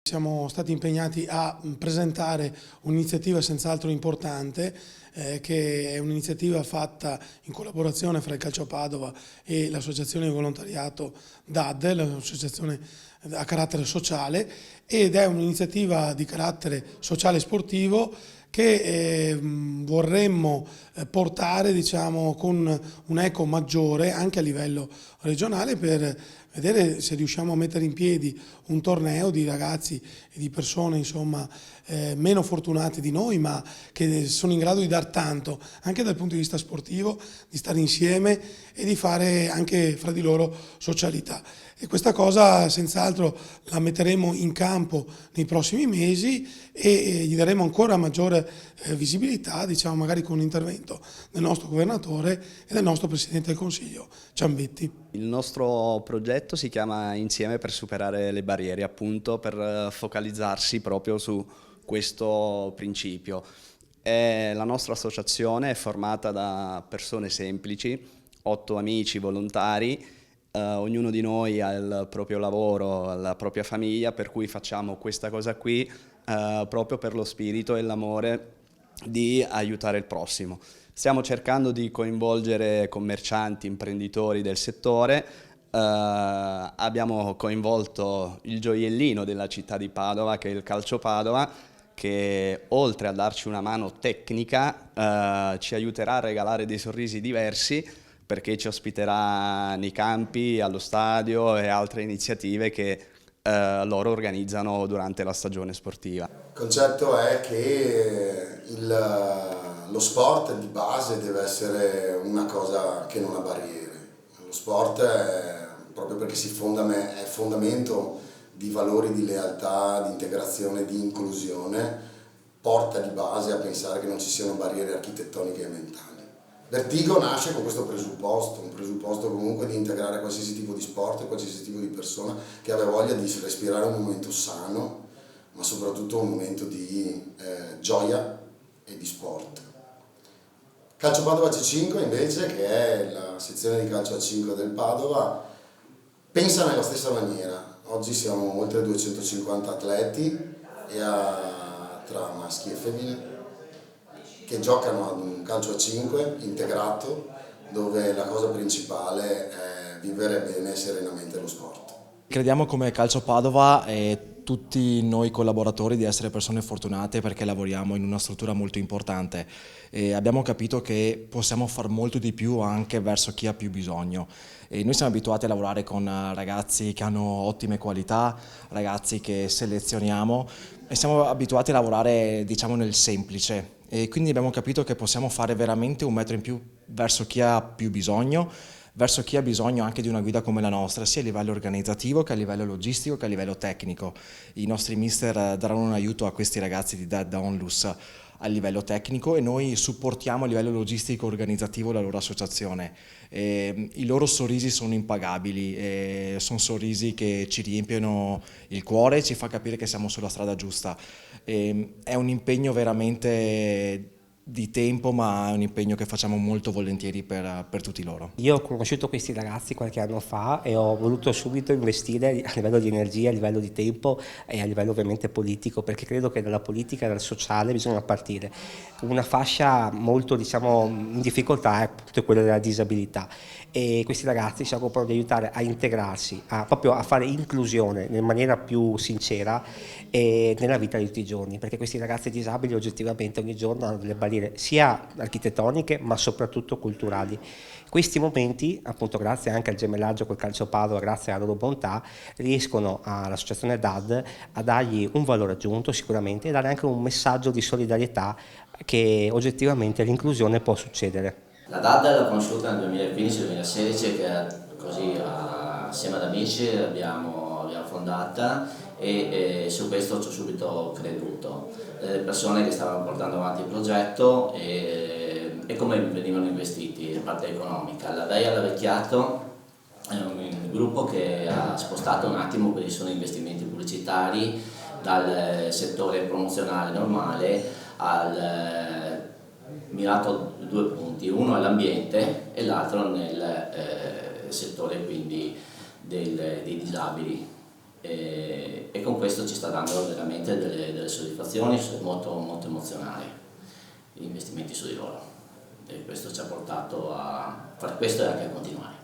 Siamo stati impegnati a presentare un'iniziativa senz'altro importante, che è un'iniziativa fatta in collaborazione fra il Calcio Padova e l'associazione di volontariato DAD, l'associazione a carattere sociale, ed è un'iniziativa di carattere sociale e sportivo che vorremmo portare, diciamo, con un'eco maggiore anche a livello regionale, per vedere se riusciamo a mettere in piedi un torneo di ragazzi e di persone, insomma, meno fortunate di noi, ma che sono in grado di dar tanto anche dal punto di vista sportivo, di stare insieme e di fare anche fra di loro socialità. E questa cosa senz'altro la metteremo in campo nei prossimi mesi e gli daremo ancora maggiore visibilità, diciamo, magari con l'intervento del nostro governatore e del nostro Presidente del Consiglio, Ciambetti. Il nostro progetto si chiama Insieme per superare le barriere, appunto per focalizzarsi proprio su questo principio. La nostra associazione è formata da persone semplici, 8 amici volontari. Ognuno di noi ha il proprio lavoro, la propria famiglia, per cui facciamo questa cosa qui proprio per lo spirito e l'amore di aiutare il prossimo. Stiamo cercando di coinvolgere commercianti, imprenditori del settore. Abbiamo coinvolto il gioiellino della città di Padova, che è il Calcio Padova, che oltre a darci una mano tecnica ci aiuterà a regalare dei sorrisi diversi, perché ci ospiterà nei campi, allo stadio e altre iniziative che loro organizzano durante la stagione sportiva. Il concetto è che lo sport di base deve essere una cosa che non ha barriere. Lo sport è, proprio perché è fondamento di valori di lealtà, di integrazione, di inclusione, porta di base a pensare che non ci siano barriere architettoniche e mentali. Vertigo nasce con questo presupposto, un presupposto comunque di integrare qualsiasi tipo di sport e qualsiasi tipo di persona che abbia voglia di respirare un momento sano, ma soprattutto un momento di gioia e di sport. Calcio Padova C5 invece, che è la sezione di calcio A5 del Padova, pensa nella stessa maniera. Oggi siamo oltre 250 atleti tra maschi e femmine che giocano ad un calcio a 5 integrato, dove la cosa principale è vivere bene e serenamente lo sport. Crediamo come Calcio Padova e tutti noi collaboratori di essere persone fortunate, perché lavoriamo in una struttura molto importante e abbiamo capito che possiamo far molto di più anche verso chi ha più bisogno. E noi siamo abituati a lavorare con ragazzi che hanno ottime qualità, ragazzi che selezioniamo, e siamo abituati a lavorare, diciamo, nel semplice. E quindi abbiamo capito che possiamo fare veramente un metro in più verso chi ha più bisogno, verso chi ha bisogno anche di una guida come la nostra, sia a livello organizzativo che a livello logistico che a livello tecnico. I nostri mister daranno un aiuto a questi ragazzi di Dead Onlus a livello tecnico e noi supportiamo a livello logistico e organizzativo la loro associazione. I loro sorrisi sono impagabili, sono sorrisi che ci riempiono il cuore e ci fa capire che siamo sulla strada giusta. È un impegno veramente di tempo, ma è un impegno che facciamo molto volentieri per tutti loro. Io ho conosciuto questi ragazzi qualche anno fa e ho voluto subito investire a livello di energia, a livello di tempo e a livello ovviamente politico, perché credo che dalla politica e dal sociale bisogna partire. Una fascia molto, diciamo, in difficoltà è appunto quella della disabilità, e questi ragazzi si occupano di aiutare a integrarsi, proprio a fare inclusione in maniera più sincera e nella vita di tutti i giorni, perché questi ragazzi disabili oggettivamente ogni giorno hanno delle barriere sia architettoniche ma soprattutto culturali. Questi momenti, appunto grazie anche al gemellaggio col Calcio Padova, grazie alla loro bontà, riescono all'associazione DAD a dargli un valore aggiunto sicuramente e dare anche un messaggio di solidarietà che oggettivamente l'inclusione può succedere. La DAD l'ho conosciuta nel 2015-2016, che così assieme ad amici l'abbiamo fondata e su questo ci ho subito creduto. Le persone che stavano portando avanti il progetto e come venivano investiti, la parte economica. La VEI alla Vecchiato è un gruppo che ha spostato un attimo quelli sono investimenti pubblicitari dal settore promozionale normale al mirato a 2 punti, uno all'ambiente e l'altro nel settore quindi dei disabili. e con questo ci sta dando veramente delle soddisfazioni molto, molto emozionali, gli investimenti su di loro, e questo ci ha portato a fare questo e anche a continuare.